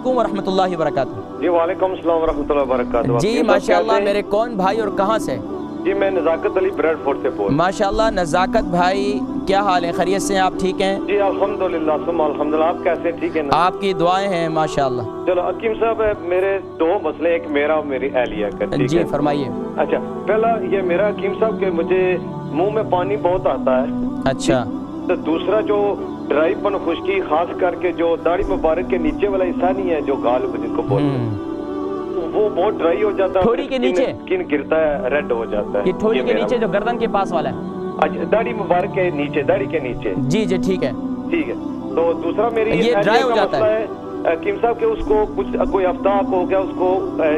अलैकुम वरहमतुल्लाहि वबरकातुहू। जी वालेकुम सलाम वरहमतुल्लाहि वबरकातुहू। जी माशाअल्लाह, मेरे कौन भाई और कहाँ से? जी मैं नज़ाकत अली ब्रेडफोर्ड से बोल। माशाअल्लाह नज़ाकत भाई, क्या हाल है? खैरियत से हैं आप? ठीक हैं जी अल्हम्दुलिल्लाह सुम्मा अल्हम्दुलिल्लाह। आप कैसे हैं? ठीक है ना? आपकी दुआएं हैं माशाअल्लाह। चलो हकीम साहब, मेरे दो मसले, एक मेरा और मेरी एहलिया का, ठीक जी है? फरमाइए। अच्छा, पहला ये मेरा हकीम साहब के मुझे मुंह में पानी बहुत आता है। अच्छा। तो दूसरा जो ड्राईपन, खुश्की, खास करके जो दाढ़ी मुबारक के नीचे वाला हिस्सा नहीं है, जो गाल जिनको बोलते हैं, वो बहुत ड्राई हो जाता है। ठोड़ी के नीचे स्किन गिरता है, रेड हो जाता है। ये ठोड़ी के नीचे जो गर्दन के पास वाला है? अच्छा, दाढ़ी मुबारक के नीचे, दाढ़ी के नीचे। जी जी ठीक है। ठीक है। तो दूसरा मेरी ये ड्राई हो जाता है हकीम साहब के, उसको कुछ कोई हफ्ता हो गया, उसको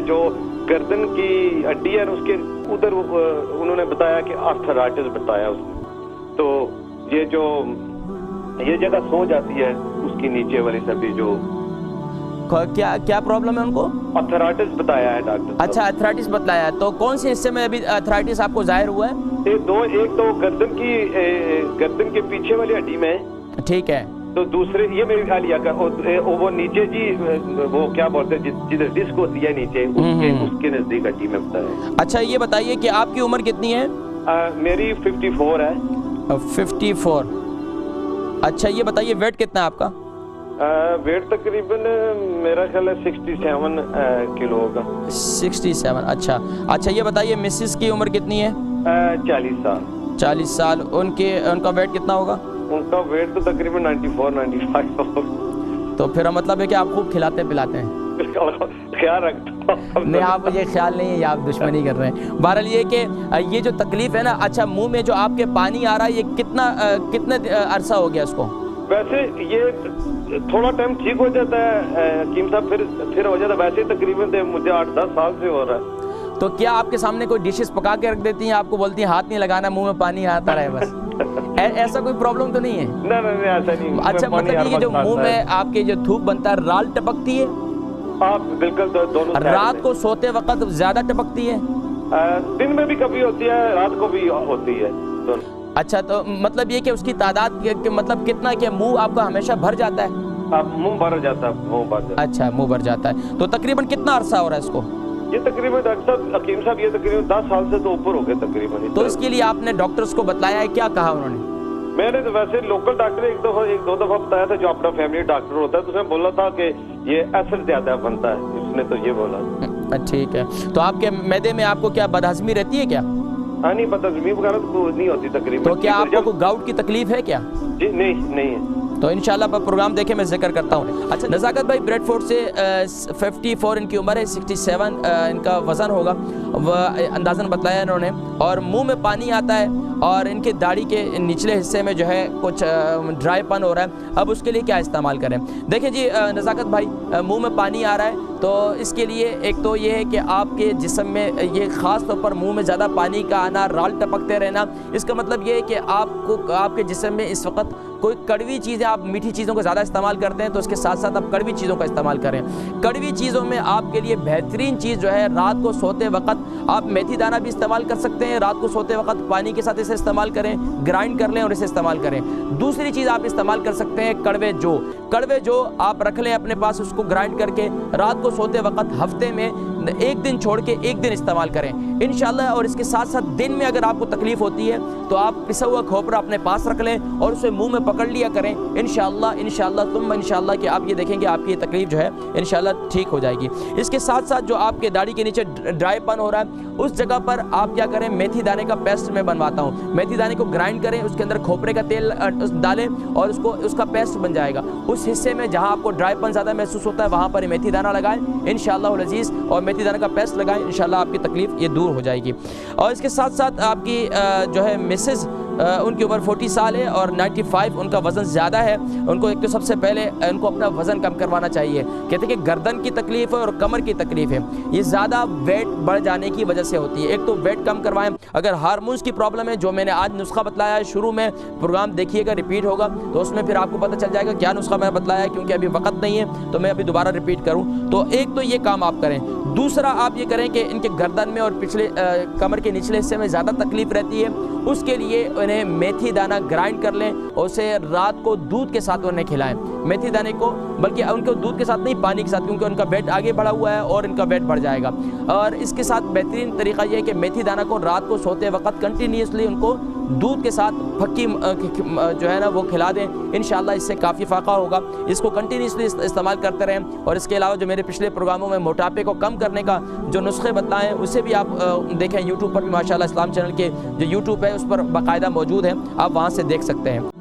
जो गर्दन की हड्डी है उसके उधर उन्होंने बताया कि आर्थराइटिस बताया उसने। तो ये जो ये जगह सो जाती है उसकी नीचे वाली सभी जो क्या क्या प्रॉब्लम है उनको? आर्थराइटिस बताया है डॉक्टर। अच्छा आर्थराइटिस बताया है। तो कौन से हिस्से में अभी आर्थराइटिस आपको जाहिर हुआ है? एक तो गर्दन के पीछे वाली हड्डी में। ठीक है। तो दूसरे ये मेरी एहलिया का वो नीचे जी, वो क्या बोलते हैं जिधर डिस्क होती है नीचे, उसके नजदीक हड्डी में बताया। अच्छा ये बताइए कि आपकी उम्र कितनी है? मेरी 54 है। 54। अच्छा ये बताइए वेट कितना है आपका? वेट तकरीबन मेरा ख्याल है 67 किलो होगा। 67। अच्छा ये बताइए मिसेस की उम्र कितनी है? 40 साल। 40 साल। उनका वेट कितना होगा? उनका वेट तो तकरीबन 94-95 होगा। तो फिर मतलब है कि आप खूब खिलाते पिलाते हैं? ख्याल रखता हूं। नहीं आप मुझे ख्याल नहीं है, ये आप दुश्मनी कर रहे हैं। बहरहाल ये कि ये जो तकलीफ है ना, अच्छा मुंह में जो आपके पानी आ रहा है, ये कितने अरसा हो गया इसको? वैसे ये थोड़ा टाइम ठीक हो जाता है हकीम साहब, फिर हो जाता है। वैसे तकरीबन मुझे 8-10 साल से हो रहा है। तो क्या आपके सामने कोई डिशेस पका के रख देती हैं, आपको बोलती हैं हाथ नहीं लगाना, मुंह में पानी आता रहे बस? ऐसा कोई प्रॉब्लम तो नहीं है? नहीं ऐसा नहीं। अच्छा मतलब ये जो मुंह में आपके जो थूक बनता है, राल टपकती है? आप बिल्कुल दोनों। रात को सोते वक्त ज्यादा टपकती है? दिन में भी कभी होती है, रात को भी होती है। अच्छा तो मतलब ये कि उसकी तादाद मतलब कितना, कि मुंह आपका हमेशा भर जाता है? मुंह भर जाता है, मुंह भर जाता है। अच्छा मुंह भर जाता है। तो तकरीबन कितना अरसा हो रहा है इसको? ये तकरीबन डॉक्टर साहब, हकीम साहब, ये तकरीबन 10 साल से तो ऊपर हो गए तकरीबन। तो इसके लिए आपने डॉक्टर्स को बताया है? क्या कहा उन्होंने? मैंने तो वैसे लोकल डॉक्टर एक दो दफा बताया था, जो अपना फैमिली डॉक्टर होता है, तो उसने बोला था कि ये एसिड ज्यादा बनता है, उसने तो ये बोला। ठीक है। तो आपके मैदे में आपको क्या बदहजमी रहती है क्या? हाँ नहीं, बदहजमी वगैरह तो नहीं होती तकरीबन। तो क्या आपको गाउट की तकलीफ है क्या? जी नहीं है। तो इंशाल्लाह पर प्रोग्राम देखे मैं जिक्र करता हूँ। अच्छा नज़ाकत भाई ब्रेडफोर्ड से 54 इनकी उम्र है, 67 इनका वज़न होगा, वह अंदाज़न बताया इन्होंने। और मुंह में पानी आता है और इनके दाढ़ी के निचले हिस्से में जो है कुछ ड्राईपन हो रहा है। अब उसके लिए क्या इस्तेमाल करें? देखिए जी नज़ाकत भाई, मुंह में पानी आ रहा है तो इसके लिए एक तो ये है कि आपके जिस्म में ये ख़ास तौर पर मुंह में ज़्यादा पानी का आना, राल टपकते रहना, इसका मतलब ये है कि आपके जिस्म में इस वक्त कोई कड़वी चीज़ें, आप मीठी चीज़ों का ज़्यादा इस्तेमाल करते हैं, तो उसके साथ साथ आप कड़वी चीज़ों का इस्तेमाल करें। कड़वी चीज़ों में आपके लिए बेहतरीन चीज़ जो है, रात को सोते वक्त आप मेथी दाना भी इस्तेमाल कर सकते हैं। रात को सोते वक्त पानी के साथ इसे इस्तेमाल करें, ग्राइंड कर लें और इसे इस्तेमाल करें। दूसरी चीज़ आप इस्तेमाल कर सकते हैं कड़वे जो आप रख लें अपने पास, उसको ग्राइंड करके रात को सोते वक्त हफ्ते में एक दिन छोड़ के एक दिन इस्तेमाल करें इंशाल्लाह। और इसके साथ साथ दिन में अगर आपको तकलीफ होती है तो आप पिसा हुआ खोपरा अपने पास रख लें और उसे मुंह में पकड़ लिया करें इंशाल्लाह तुम इंशाल्लाह कि आप ये देखेंगे आपकी ये तकलीफ जो है इंशाल्लाह ठीक हो जाएगी। इसके साथ साथ जो आपके दाढ़ी के नीचे ड्राईपन हो रहा है, उस जगह पर आप क्या करें, मेथी दाने का पेस्ट मैं बनवाता हूँ। मेथी दाने को ग्राइंड करें, उसके अंदर खोपरे का तेल डालें और उसका पेस्ट बन जाएगा। उस हिस्से में जहाँ आपको ड्राईपन ज़्यादा महसूस होता है वहाँ पर मेथी दाना लगाएं इंशाल्लाह अज़ीज़, और मेथी दाने का पेस्ट लगाएं इंशाल्लाह आपकी तकलीफ ये दूर हो जाएगी। और इसके साथ साथ आपकी जो है मिसेस, उनकी उम्र 40 साल है और 95 उनका वज़न ज़्यादा है। उनको एक तो सबसे पहले उनको अपना वज़न कम करवाना चाहिए। कहते हैं कि गर्दन की तकलीफ़ है और कमर की तकलीफ़ है, ये ज़्यादा वेट बढ़ जाने की वजह से होती है। एक तो वेट कम करवाएं। अगर हार्मोन्स की प्रॉब्लम है, जो मैंने आज नुस्खा बतलाया है, शुरू में प्रोग्राम देखिएगा, रिपीट होगा तो उसमें फिर आपको पता चल जाएगा क्या नुस्खा मैंने बतलाया है, क्योंकि अभी वक्त नहीं है तो मैं अभी दोबारा रिपीट करूँ। तो एक तो ये काम आप करें। दूसरा आप ये करें कि इनके गर्दन में और पिछले कमर के निचले हिस्से में ज़्यादा तकलीफ़ रहती है, उसके लिए उन्हें मेथी दाना ग्राइंड कर लें और उसे रात को दूध के साथ उन्हें खिलाएं। मेथी दाने को, बल्कि उनको दूध के साथ नहीं, पानी के साथ, क्योंकि उनका वेट आगे बढ़ा हुआ है और इनका वेट बढ़ जाएगा। और इसके साथ बेहतरीन तरीका यह है कि मेथी दाना को रात को सोते वक्त कंटिन्यूसली उनको दूध के साथ फक्की जो है ना वो खिला दें। इंशाअल्लाह इससे काफ़ी फ़ायदा होगा। इसको कंटिन्यूसली इस्तेमाल करते रहें। और इसके अलावा जो मेरे पिछले प्रोग्रामों में मोटापे को कम करने का जो नुस्खे बताएं उसे भी आप देखें। यूट्यूब पर भी माशाल्लाह इस्लाम चैनल के जो यूट्यूब है उस पर बाकायदा मौजूद है, आप वहाँ से देख सकते हैं।